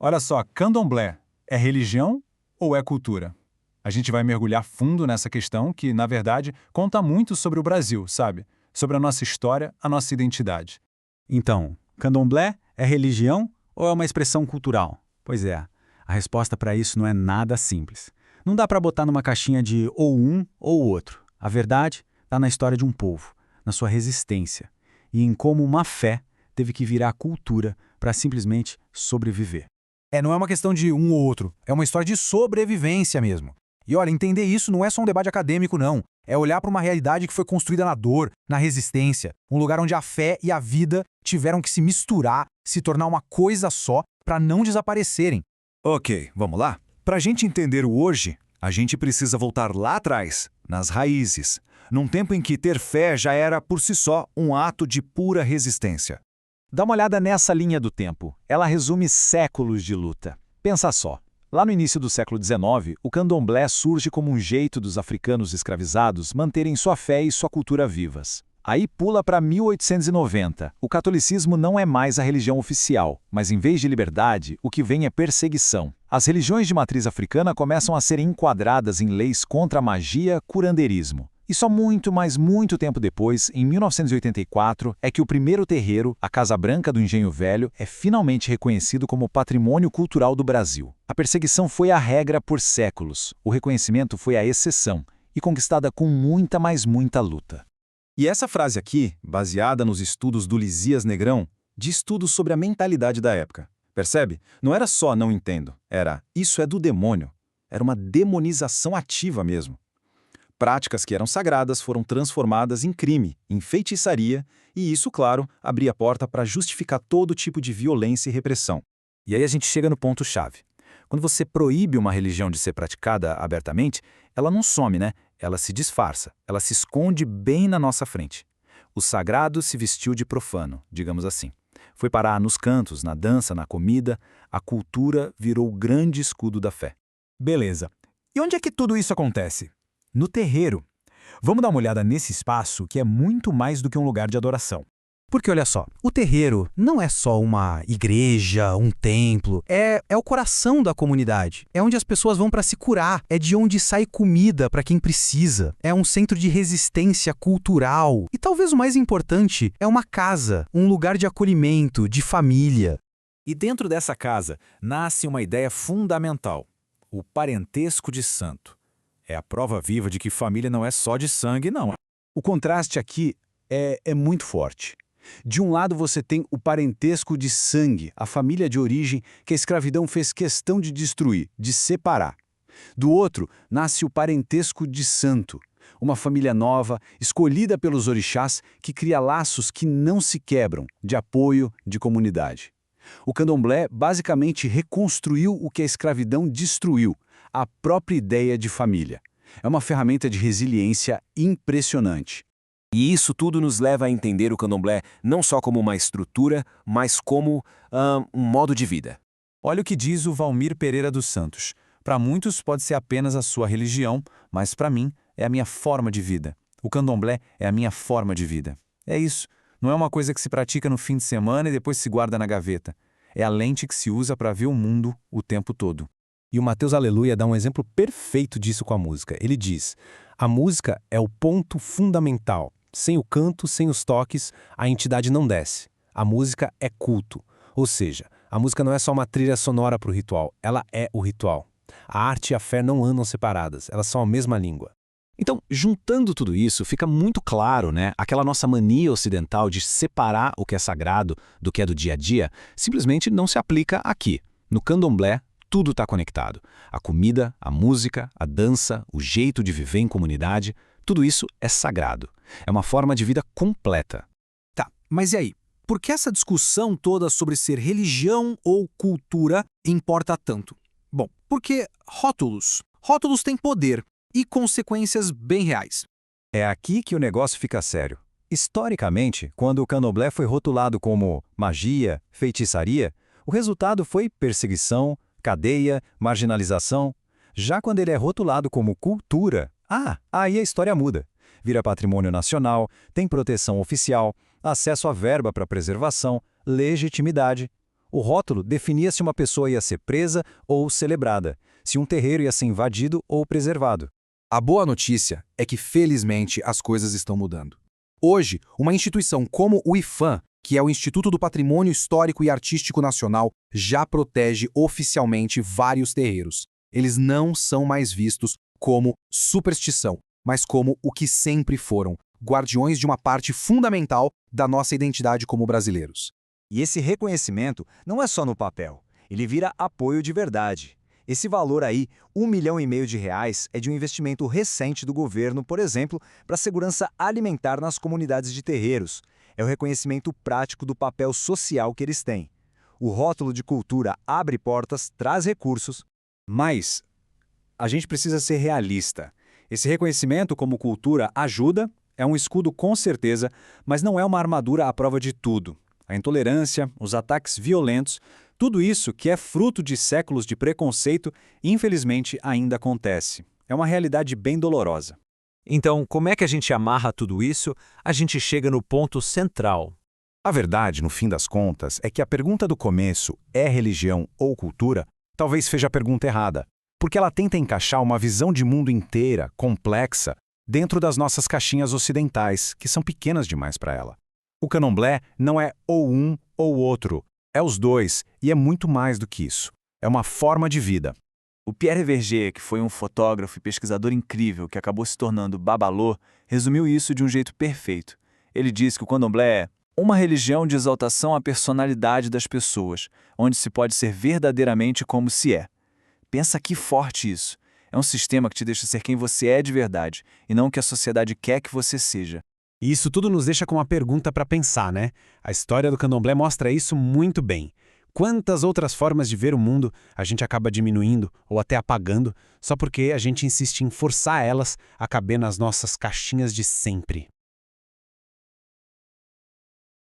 Olha só, candomblé é religião ou é cultura? A gente vai mergulhar fundo nessa questão que, na verdade, conta muito sobre o Brasil, sabe? Sobre a nossa história, a nossa identidade. Então, candomblé é religião ou é uma expressão cultural? Pois é, a resposta para isso não é nada simples. Não dá para botar numa caixinha de ou um ou outro. A verdade está na história de um povo, na sua resistência e em como uma fé teve que virar cultura para simplesmente sobreviver. Não é uma questão de um ou outro, é uma história de sobrevivência mesmo. E olha, entender isso não é só um debate acadêmico, não. É olhar para uma realidade que foi construída na dor, na resistência, um lugar onde a fé e a vida tiveram que se misturar, se tornar uma coisa só para não desaparecerem. Ok, vamos lá? Para a gente entender o hoje, a gente precisa voltar lá atrás, nas raízes, num tempo em que ter fé já era, por si só, um ato de pura resistência. Dá uma olhada nessa linha do tempo. Ela resume séculos de luta. Pensa só. Lá no início do século XIX, o candomblé surge como um jeito dos africanos escravizados manterem sua fé e sua cultura vivas. Aí pula para 1890. O catolicismo não é mais a religião oficial, mas em vez de liberdade, o que vem é perseguição. As religiões de matriz africana começam a ser enquadradas em leis contra a magia, curandeirismo. E só muito, mas muito tempo depois, em 1984, é que o primeiro terreiro, a Casa Branca do Engenho Velho, é finalmente reconhecido como Patrimônio Cultural do Brasil. A perseguição foi a regra por séculos, o reconhecimento foi a exceção, e conquistada com muita, mas muita luta. E essa frase aqui, baseada nos estudos do Lisias Negrão, diz tudo sobre a mentalidade da época. Percebe? Não era só não entendo, era isso é do demônio. Era uma demonização ativa mesmo. Práticas que eram sagradas foram transformadas em crime, em feitiçaria, e isso, claro, abria a porta para justificar todo tipo de violência e repressão. E aí a gente chega no ponto-chave. Quando você proíbe uma religião de ser praticada abertamente, ela não some, né? Ela se disfarça, ela se esconde bem na nossa frente. O sagrado se vestiu de profano, digamos assim. Foi parar nos cantos, na dança, na comida, a cultura virou o grande escudo da fé. Beleza. E onde é que tudo isso acontece? No terreiro. Vamos dar uma olhada nesse espaço que é muito mais do que um lugar de adoração. Porque olha só, o terreiro não é só uma igreja, um templo, é o coração da comunidade. É onde as pessoas vão para se curar, é de onde sai comida para quem precisa, é um centro de resistência cultural. E talvez o mais importante, é uma casa, um lugar de acolhimento, de família. E dentro dessa casa nasce uma ideia fundamental, o parentesco de santo. É a prova viva de que família não é só de sangue, não. O contraste aqui é muito forte. De um lado você tem o parentesco de sangue, a família de origem que a escravidão fez questão de destruir, de separar. Do outro, nasce o parentesco de santo, uma família nova, escolhida pelos orixás, que cria laços que não se quebram, de apoio, de comunidade. O candomblé basicamente reconstruiu o que a escravidão destruiu, a própria ideia de família. É uma ferramenta de resiliência impressionante. E isso tudo nos leva a entender o candomblé não só como uma estrutura, mas como um modo de vida. Olha o que diz o Valmir Pereira dos Santos. Para muitos pode ser apenas a sua religião, mas para mim é a minha forma de vida. O candomblé é a minha forma de vida. É isso. Não é uma coisa que se pratica no fim de semana e depois se guarda na gaveta. É a lente que se usa para ver o mundo o tempo todo. E o Mateus Aleluia dá um exemplo perfeito disso com a música. Ele diz: a música é o ponto fundamental. Sem o canto, sem os toques, a entidade não desce. A música é culto. Ou seja, a música não é só uma trilha sonora para o ritual, ela é o ritual. A arte e a fé não andam separadas, elas são a mesma língua. Então, juntando tudo isso, fica muito claro, né? Aquela nossa mania ocidental de separar o que é sagrado do que é do dia a dia, simplesmente não se aplica aqui. No candomblé, tudo está conectado. A comida, a música, a dança, o jeito de viver em comunidade, tudo isso é sagrado. É uma forma de vida completa. Tá, mas e aí? Por que essa discussão toda sobre ser religião ou cultura importa tanto? Bom, porque rótulos. Rótulos têm poder e consequências bem reais. É aqui que o negócio fica sério. Historicamente, quando o candomblé foi rotulado como magia, feitiçaria, o resultado foi perseguição, cadeia, marginalização. Já quando ele é rotulado como cultura, aí a história muda. Vira patrimônio nacional, tem proteção oficial, acesso à verba para preservação, legitimidade. O rótulo definia se uma pessoa ia ser presa ou celebrada, se um terreiro ia ser invadido ou preservado. A boa notícia é que, felizmente, as coisas estão mudando. Hoje, uma instituição como o IPHAN, que é o Instituto do Patrimônio Histórico e Artístico Nacional, já protege oficialmente vários terreiros. Eles não são mais vistos como superstição, mas como o que sempre foram, guardiões de uma parte fundamental da nossa identidade como brasileiros. E esse reconhecimento não é só no papel, ele vira apoio de verdade. Esse valor aí, R$1,5 milhão de reais, é de um investimento recente do governo, por exemplo, para a segurança alimentar nas comunidades de terreiros. É o reconhecimento prático do papel social que eles têm. O rótulo de cultura abre portas, traz recursos. Mas a gente precisa ser realista. Esse reconhecimento como cultura ajuda, é um escudo com certeza, mas não é uma armadura à prova de tudo. A intolerância, os ataques violentos, tudo isso que é fruto de séculos de preconceito, infelizmente ainda acontece. É uma realidade bem dolorosa. Então, como é que a gente amarra tudo isso? A gente chega no ponto central. A verdade, no fim das contas, é que a pergunta do começo, é religião ou cultura, talvez seja a pergunta errada, porque ela tenta encaixar uma visão de mundo inteira, complexa, dentro das nossas caixinhas ocidentais, que são pequenas demais para ela. O candomblé não é ou um ou outro, é os dois, e é muito mais do que isso. É uma forma de vida. O Pierre Verger, que foi um fotógrafo e pesquisador incrível que acabou se tornando babalô, resumiu isso de um jeito perfeito. Ele diz que o candomblé é uma religião de exaltação à personalidade das pessoas, onde se pode ser verdadeiramente como se é. Pensa que forte isso. É um sistema que te deixa ser quem você é de verdade, e não o que a sociedade quer que você seja. E isso tudo nos deixa com uma pergunta para pensar, né? A história do candomblé mostra isso muito bem. Quantas outras formas de ver o mundo a gente acaba diminuindo ou até apagando só porque a gente insiste em forçar elas a caber nas nossas caixinhas de sempre?